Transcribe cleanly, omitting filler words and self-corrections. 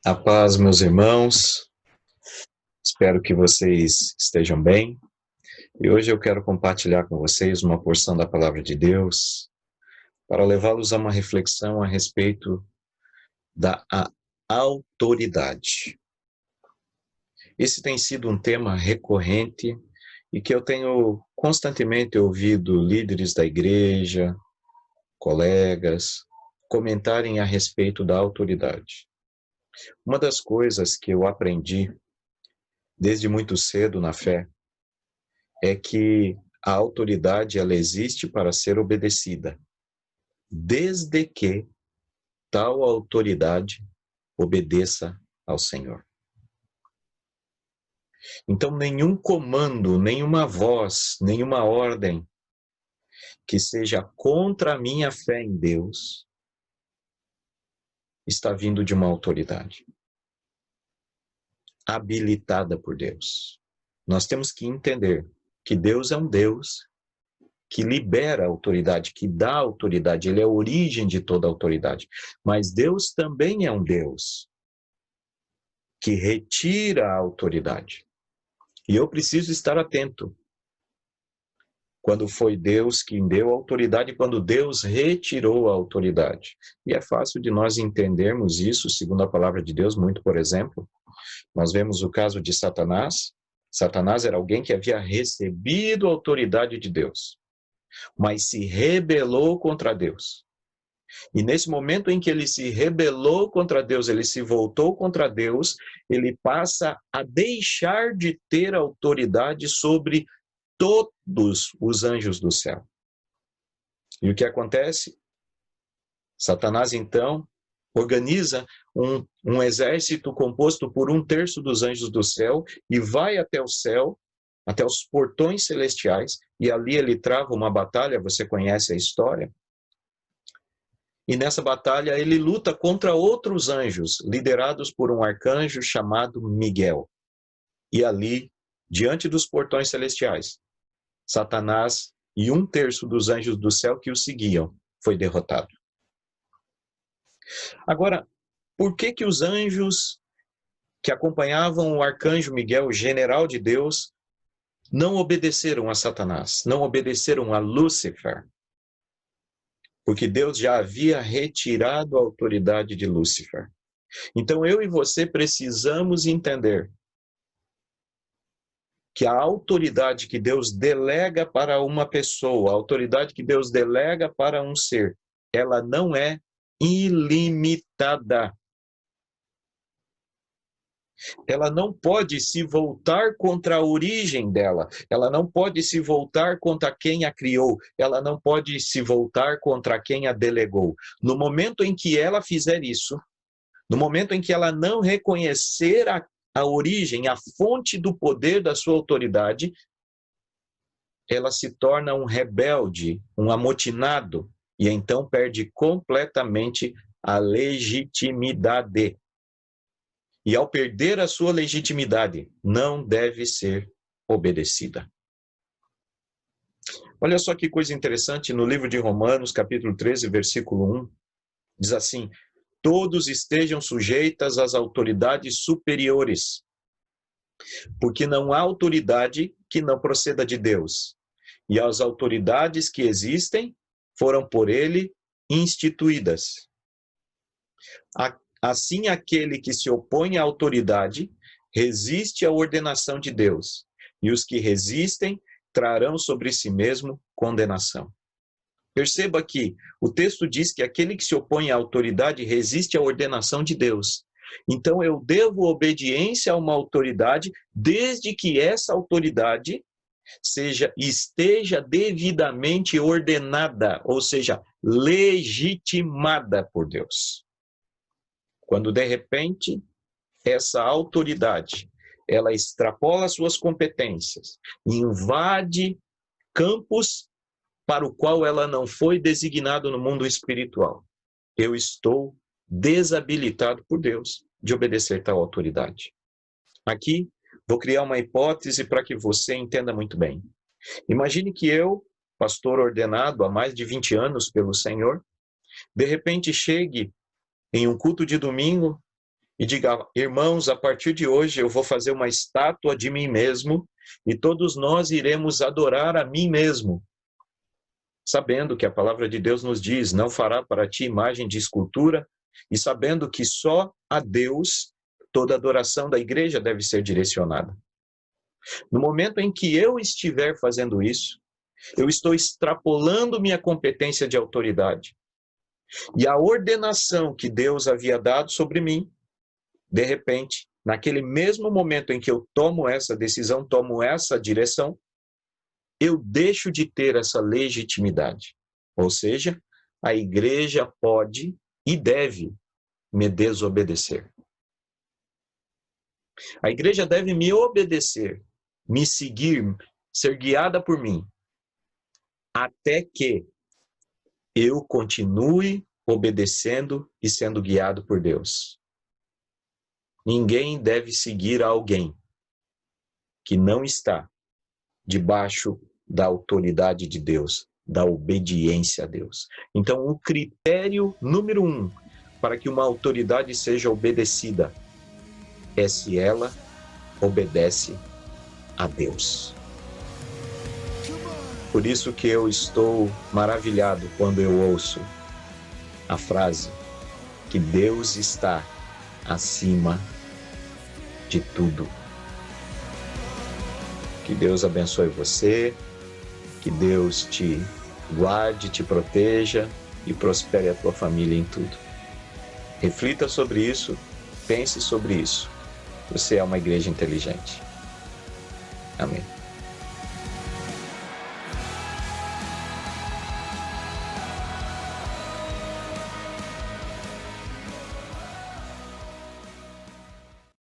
A paz, meus irmãos, espero que vocês estejam bem. E hoje eu quero compartilhar com vocês uma porção da Palavra de Deus para levá-los a uma reflexão a respeito da autoridade. Esse tem sido um tema recorrente e que eu tenho constantemente ouvido líderes da igreja, colegas, comentarem a respeito da autoridade. Uma das coisas que eu aprendi desde muito cedo na fé é que a autoridade ela existe para ser obedecida, desde que tal autoridade obedeça ao Senhor. Então, nenhum comando, nenhuma voz, nenhuma ordem que seja contra a minha fé em Deus está vindo de uma autoridade habilitada por Deus. Nós temos que entender que Deus é um Deus que libera a autoridade, que dá autoridade, ele é a origem de toda a autoridade. Mas Deus também é um Deus que retira a autoridade. E eu preciso estar atento. Quando foi Deus quem deu a autoridade, quando Deus retirou a autoridade. E é fácil de nós entendermos isso, segundo a palavra de Deus, muito, por exemplo. Nós vemos o caso de Satanás. Satanás era alguém que havia recebido a autoridade de Deus, mas se rebelou contra Deus. E nesse momento em que ele se rebelou contra Deus, ele se voltou contra Deus, ele passa a deixar de ter autoridade sobre todos os anjos do céu. E o que acontece? Satanás, então, organiza um exército composto por 1/3 dos anjos do céu e vai até o céu, até os portões celestiais, e ali ele trava uma batalha, você conhece a história. E nessa batalha ele luta contra outros anjos, liderados por um arcanjo chamado Miguel. E ali, diante dos portões celestiais, Satanás e 1/3 dos anjos do céu que o seguiam foi derrotado. Agora, por que os anjos que acompanhavam o arcanjo Miguel, o general de Deus, não obedeceram a Satanás, não obedeceram a Lúcifer? Porque Deus já havia retirado a autoridade de Lúcifer. Então eu e você precisamos entender que a autoridade que Deus delega para uma pessoa, a autoridade que Deus delega para um ser, ela não é ilimitada. Ela não pode se voltar contra a origem dela, ela não pode se voltar contra quem a criou, ela não pode se voltar contra quem a delegou. No momento em que ela fizer isso, no momento em que ela não reconhecer a origem, a fonte do poder da sua autoridade, ela se torna um rebelde, um amotinado, e então perde completamente a legitimidade. E ao perder a sua legitimidade, não deve ser obedecida. Olha só que coisa interessante, no livro de Romanos, capítulo 13, versículo 1, diz assim: todos estejam sujeitas às autoridades superiores, porque não há autoridade que não proceda de Deus, e as autoridades que existem foram por ele instituídas. Assim, aquele que se opõe à autoridade resiste à ordenação de Deus, e os que resistem trarão sobre si mesmo condenação. Perceba que o texto diz que aquele que se opõe à autoridade resiste à ordenação de Deus. Então eu devo obediência a uma autoridade desde que essa autoridade esteja devidamente ordenada, ou seja, legitimada por Deus. Quando de repente essa autoridade ela extrapola suas competências, invade campos para o qual ela não foi designada no mundo espiritual, eu estou desabilitado por Deus de obedecer tal autoridade. Aqui, vou criar uma hipótese para que você entenda muito bem. Imagine que eu, pastor ordenado há mais de 20 anos pelo Senhor, de repente chegue em um culto de domingo e diga: irmãos, a partir de hoje eu vou fazer uma estátua de mim mesmo e todos nós iremos adorar a mim mesmo. Sabendo que a palavra de Deus nos diz: não fará para ti imagem de escultura, e sabendo que só a Deus toda adoração da igreja deve ser direcionada. No momento em que eu estiver fazendo isso, eu estou extrapolando minha competência de autoridade. E a ordenação que Deus havia dado sobre mim, de repente, naquele mesmo momento em que eu tomo essa decisão, tomo essa direção, eu deixo de ter essa legitimidade. Ou seja, a igreja pode e deve me desobedecer. A igreja deve me obedecer, me seguir, ser guiada por mim, até que eu continue obedecendo e sendo guiado por Deus. Ninguém deve seguir alguém que não está debaixo da autoridade de Deus, da obediência a Deus. Então, o critério número 1 para que uma autoridade seja obedecida é se ela obedece a Deus. Por isso que eu estou maravilhado quando eu ouço a frase que Deus está acima de tudo. Que Deus abençoe você, que Deus te guarde, te proteja e prospere a tua família em tudo. Reflita sobre isso, pense sobre isso. Você é uma igreja inteligente. Amém.